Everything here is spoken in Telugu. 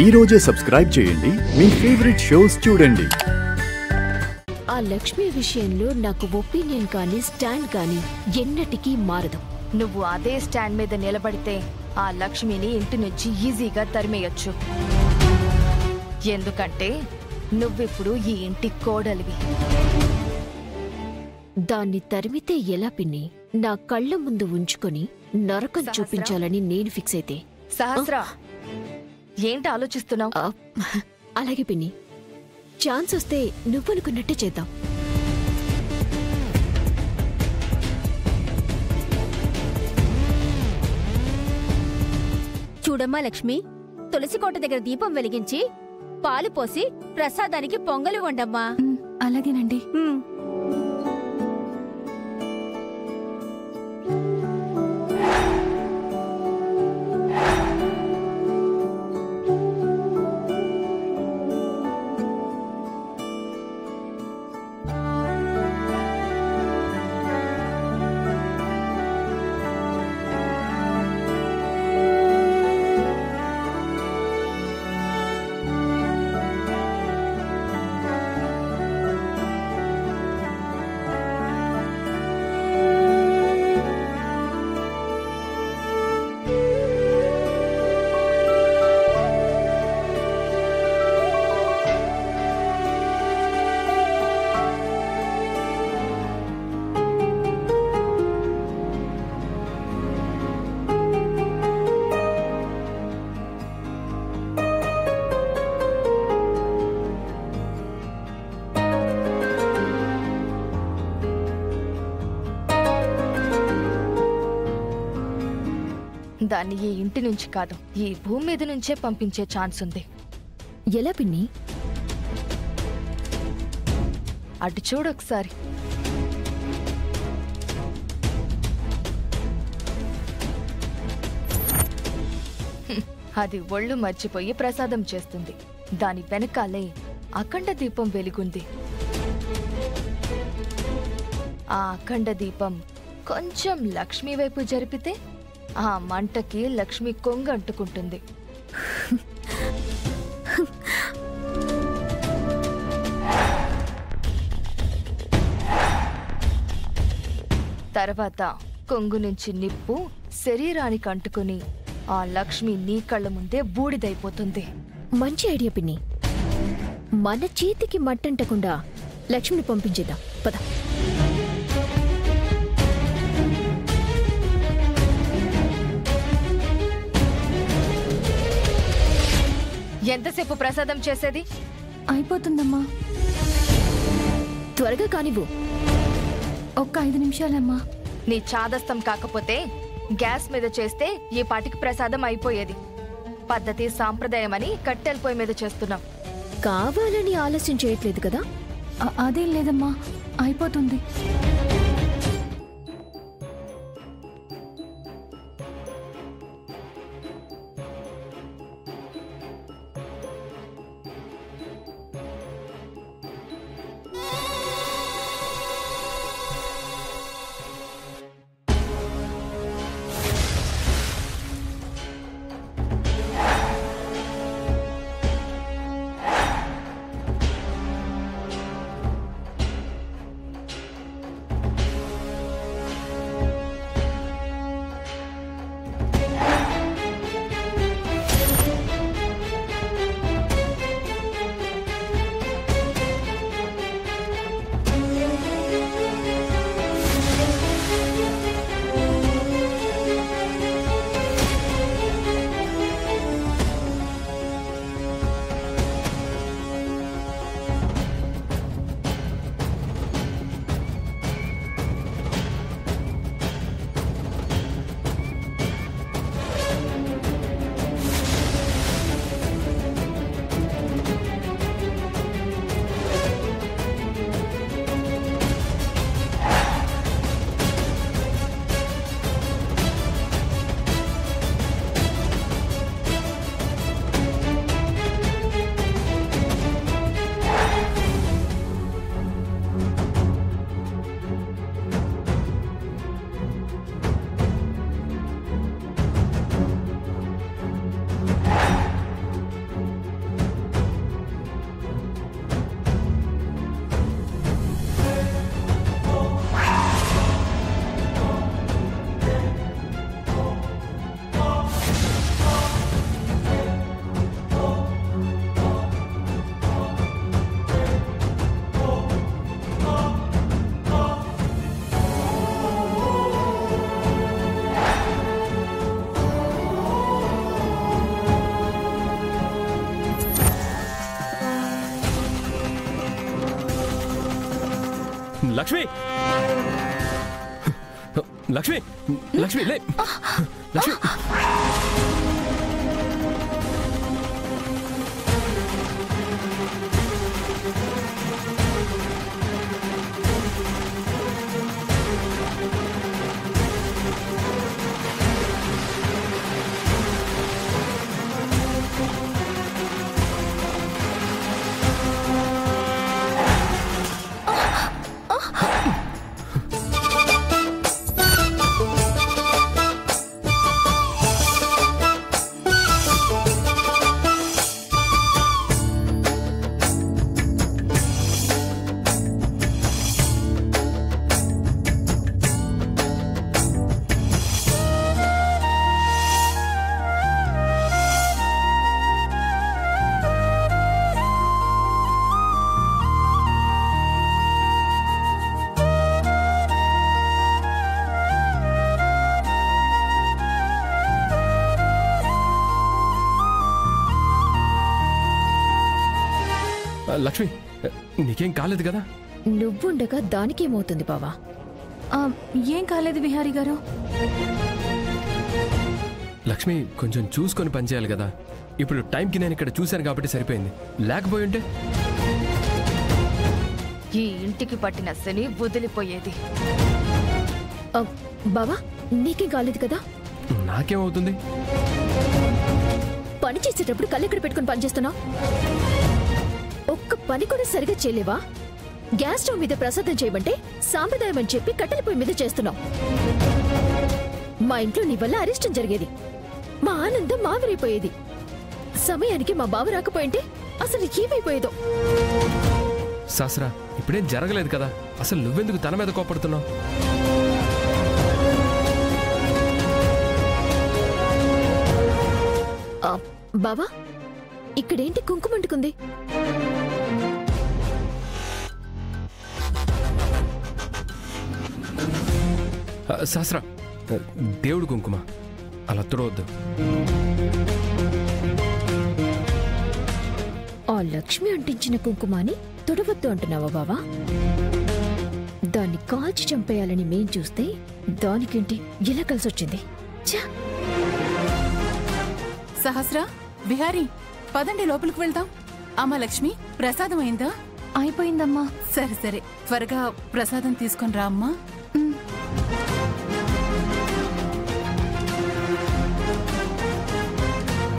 ఈ రోజే సబ్స్క్రైబ్ చేయండి, మీ ఫేవరెట్ షోస్ చూడండి. ఆ లక్ష్మి విషయంలో నాకు ఒపీనియన్ కానీ స్టాండ్ కానీ ఎన్నటికీ మారదు. నువ్వు అదే స్టాండ్ మీద నిలబడితే ఆ లక్ష్మిని ఇంటి నుంచి ఈజీగా తరిమేయొచ్చు. ఎందుకంటే నువ్విప్పుడు ఈ ఇంటి కోడలివి. దాన్ని తరిమితే ఎలా పిన్ని? నా కళ్ళ ముందు ఉంచుకొని నరకం చూపించాలని నేను ఫిక్స్ అయితే. సహస్ర, ఏంటి ఆలోచిస్తున్నావు? అలాగే పిన్ని, ఛాన్స్ వస్తే నువ్వనుకున్నట్టే చేద్దాం. చూడమ్మా లక్ష్మి, తులసికోట దగ్గర దీపం వెలిగించి పాలు పోసి ప్రసాదానికి పొంగలు వండమ్మా. అలాగేనండి. దాన్ని ఈ ఇంటి నుంచి కాదు, ఈ భూమి మీద నుంచే పంపించే ఛాన్స్ ఉంది. ఎలా పిన్ని? అటు చూడొకసారి. అది ఒళ్ళు మర్చిపోయి ప్రసాదం చేస్తుంది. దాని వెనకాలే అఖండ దీపం వెలుగుంది. ఆ అఖండ దీపం కొంచెం లక్ష్మి వైపు జరిపితే ఆ మంటకి లక్ష్మి కొంగ అంటుకుంటుంది. తర్వాత కొంగు నుంచి నిప్పు శరీరానికి అంటుకుని ఆ లక్ష్మి నీ కళ్ళ ముందే బూడిదైపోతుంది. మంచి ఐడియా పిన్ని. మన చేతికి మట్టంటకుండా లక్ష్మిని పంపించేద్దాం పద. ఎంతసేపు ప్రసాదం చేసేది? అయిపోతుందమ్మా. త్వరగా కానివ్వు. ఒక్క 5 నిమిషాలమ్మా. నీ చాదస్తం కాకపోతే గ్యాస్ మీద చేస్తే ఈ పాటికి ప్రసాదం అయిపోయేది. పద్ధతి సాంప్రదాయం అని కట్టెల పొయ్యి మీద చేస్తున్నాం. కావాలని ఆలస్యం చేయట్లేదు కదా? అదేం లేదమ్మా, అయిపోతుంది. లక్ష్మి లక్ష్మి లక్ష్మి లే లక్ష్మి లక్ష్మి నీకేం కాలేదు కదా? నువ్వుండగా దానికేమవుతుంది బావా? ఏం కాలేదు విహారీ గారు. లక్ష్మి కొంచెం చూసుకొని పనిచేయాలి కదా. ఇప్పుడు టైంకి నేను ఇక్కడ చూశాను కాబట్టి సరిపోయింది. లేకపోయి ఉంటే ఈ ఇంటికి పట్టిన శని వదిలిపోయేది. బావా నీకేం కాలేదు కదా? నాకేమవుతుంది? పని చేసేటప్పుడు కళ్ళెక్కడ పెట్టుకుని పనిచేస్తున్నావు? ఒక్క పని కూడా సరిగా చేయలేవా? గ్యాస్ స్టవ్ మీద ప్రసాదం చేయమంటే సాంప్రదాయం అని చెప్పి కట్టెల పొయ్యి మీద చేస్తున్నావు. మా ఇంట్లో నీ వల్ల అరిష్టం జరిగేది. మా ఆనందం మావిరైపోయేది. సమయానికి మా బావ రాకపోయింటే అసలు ఏమైపోయేదో. శాస్త్రా ఇప్పుడేం జరగలేదు కదా, అసలు నువ్వెందుకు తన మీద కోపడుతున్నావు? బావా ఇక్కడేంటి కుంకుమంటుకుంది? శాస్త్ర దేవుడు కుంకుమ అలా తుడవద్దు. ఆ లక్ష్మి అంటించిన కుంకుమాని తుడవద్దు అంటున్నావా బావా? దాన్ని కాల్చి చంపేయాలని మేం చూస్తే దానికేంటి ఇలా కలిసొచ్చింది? సహస్ర, విహారీ పదండి లోపలికి వెళ్దాం. అమ్మా లక్ష్మి ప్రసాదం అయిందా? అయిపోయిందమ్మా. సరే సరే త్వరగా ప్రసాదం తీసుకొని రా అమ్మా.